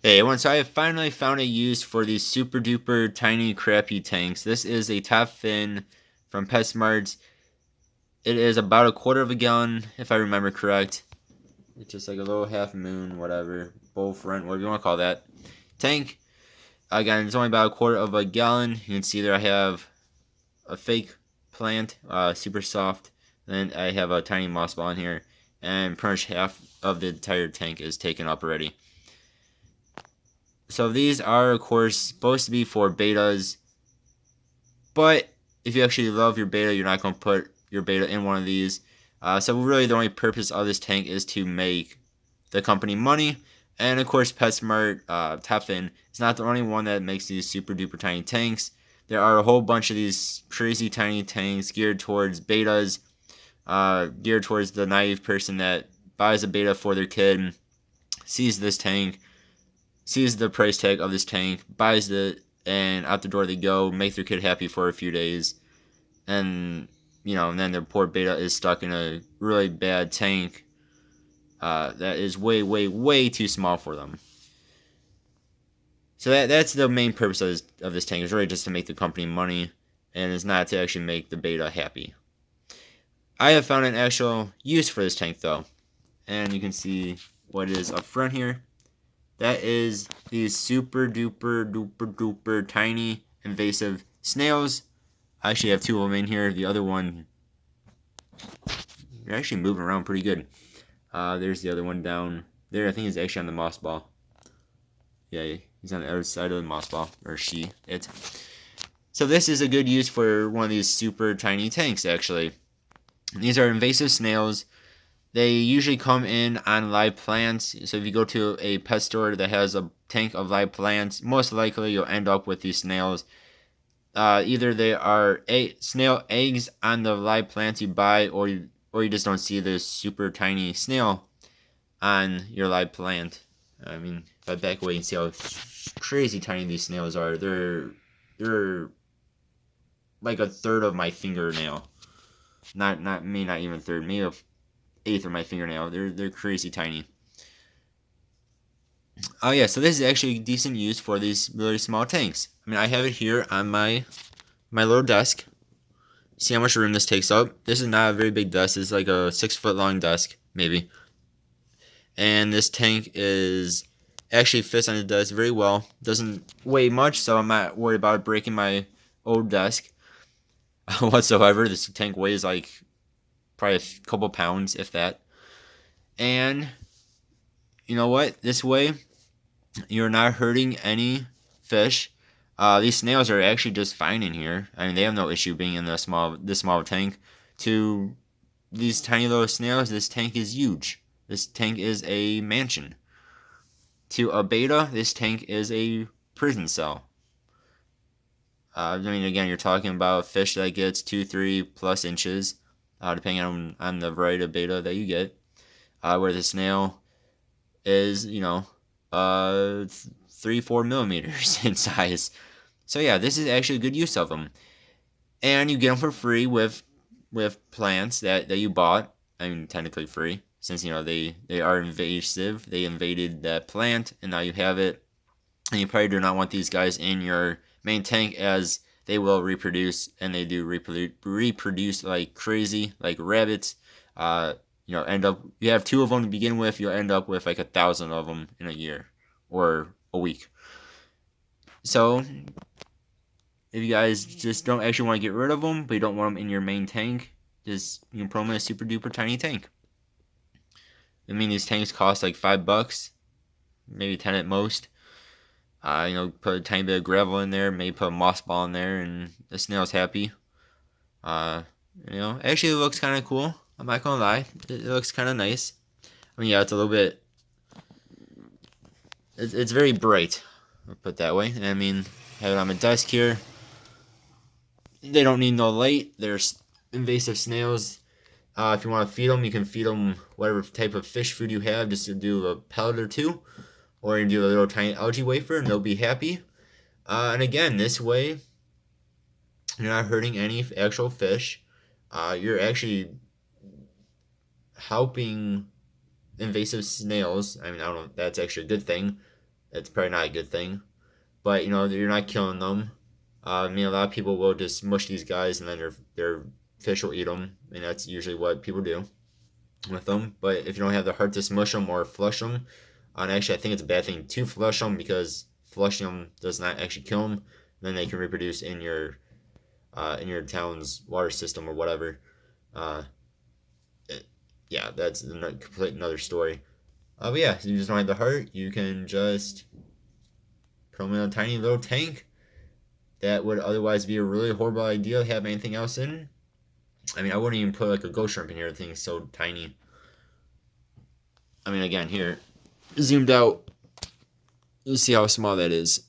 Hey everyone, so I have finally found a use for these super duper tiny crappy tanks. This is a top fin from PetSmart. It is about a quarter of a gallon, if I remember correct. It's just like a little half moon, whatever, bull front, whatever you want to call that. Tank, again, it's only about a quarter of a gallon. You can see there I have a fake plant, super soft. Then I have a tiny moss ball in here. And pretty much half of the entire tank is taken up already. So these are, of course, supposed to be for betas, but if you actually love your beta, you're not going to put your beta in one of these. So really the only purpose of this tank is to make the company money. And of course, PetSmart Teflon is not the only one that makes these super duper tiny tanks. There are a whole bunch of these crazy tiny tanks geared towards betas, geared towards the naive person that buys a beta for their kid, sees this tank, sees the price tag of this tank, buys it, and out the door they go, make their kid happy for a few days, and and then their poor beta is stuck in a really bad tank that is way, way, way too small for them. So that's the main purpose of this tank, is really just to make the company money, and is not to actually make the beta happy. I have found an actual use for this tank though, and you can see what it is up front here. That is these super duper duper duper tiny invasive snails. I actually have two of them in here. The other one, they're actually moving around pretty good. There's the other one down there. I think he's actually on the moss ball. Yeah, he's on the other side of the moss ball, or it. So this is a good use for one of these super tiny tanks, actually. These are invasive snails. They usually come in on live plants. So if you go to a pet store that has a tank of live plants, most likely you'll end up with these snails. Either they are snail eggs on the live plants you buy, or you just don't see this super tiny snail on your live plant. I mean, if I back away and see how crazy tiny these snails are, they're like a third of my fingernail. Not even a third, maybe a eighth of my fingernail. They're crazy tiny. Oh yeah, so this is actually decent use for these really small tanks. I mean, I have it here on my little desk. See how much room this takes up? This is not a very big desk. It's like a 6-foot long desk, maybe. And this tank is actually fits on the desk very well. Doesn't weigh much, so I'm not worried about breaking my old desk whatsoever. This tank weighs like probably a couple pounds, if that. And you know what? This way, you're not hurting any fish. These snails are actually just fine in here. I mean, they have no issue being in this small tank. To these tiny little snails, this tank is huge. This tank is a mansion. To a beta, this tank is a prison cell. I mean, again, you're talking about a fish that gets 2-3+ inches, depending on the variety of beta that you get. Where the snail is, 3-4 millimeters in size. So yeah, this is actually a good use of them, and you get them for free with plants that you bought. I mean, technically free, since they are invasive. They invaded that plant, and now you have it. And you probably do not want these guys in your main tank, as they will reproduce, and they do reproduce like crazy, like rabbits. End up, you have 2 of them to begin with, you'll end up with like 1,000 of them in a year or a week. So if you guys just don't actually want to get rid of them, but you don't want them in your main tank, just you can put them in a super duper tiny tank. I mean, these tanks cost like $5, maybe 10 at most. Put a tiny bit of gravel in there, maybe put a moss ball in there, and the snail's happy. Actually it looks kind of cool. I'm not gonna lie, it looks kind of nice. I mean, yeah, it's a little bit. It's very bright. I'll put it that way. And I mean, have it on my desk here. They don't need no light. They're invasive snails. If you want to feed them, you can feed them whatever type of fish food you have. Just to do a pellet or two, or you can do a little tiny algae wafer, and they'll be happy. And again, this way, you're not hurting any actual fish. You're actually helping invasive snails. I mean, I don't know if that's actually a good thing. it's probably not a good thing. But you know, you're not killing them. I mean, a lot of people will just mush these guys, and then their fish will eat them, and that's usually what people do with them. But if you don't have the heart to smush them or flush them, and actually, I think it's a bad thing to flush them because flushing them does not actually kill them. Then they can reproduce in your town's water system or whatever. Uh, yeah, that's a complete another story. But yeah, so you just don't have the heart. You can just put them in a tiny little tank that would otherwise be a really horrible idea to have anything else in. I mean, I wouldn't even put like a ghost shrimp in here. The thing's so tiny. I mean, again, here, zoomed out, you see how small that is.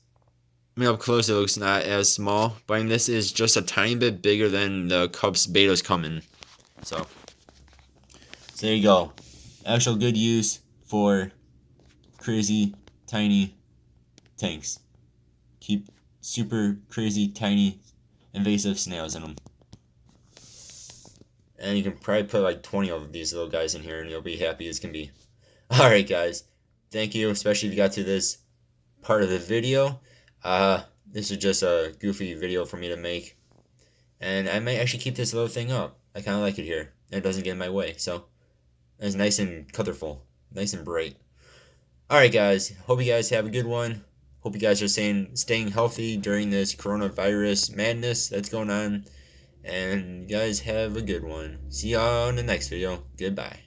I mean, up close it looks not as small, but I mean, this is just a tiny bit bigger than the cups betas come in. So there you go. Actual good use for crazy tiny tanks. Keep super crazy tiny invasive snails in them. And you can probably put like 20 of these little guys in here and you'll be happy as can be. Alright guys, thank you, especially if you got to this part of the video. This is just a goofy video for me to make. And I might actually keep this little thing up. I kind of like it here. It doesn't get in my way, so it's nice and colorful, nice and bright. Alright guys, hope you guys have a good one. Hope you guys are staying healthy during this coronavirus madness that's going on. And you guys have a good one. See y'all in the next video. Goodbye.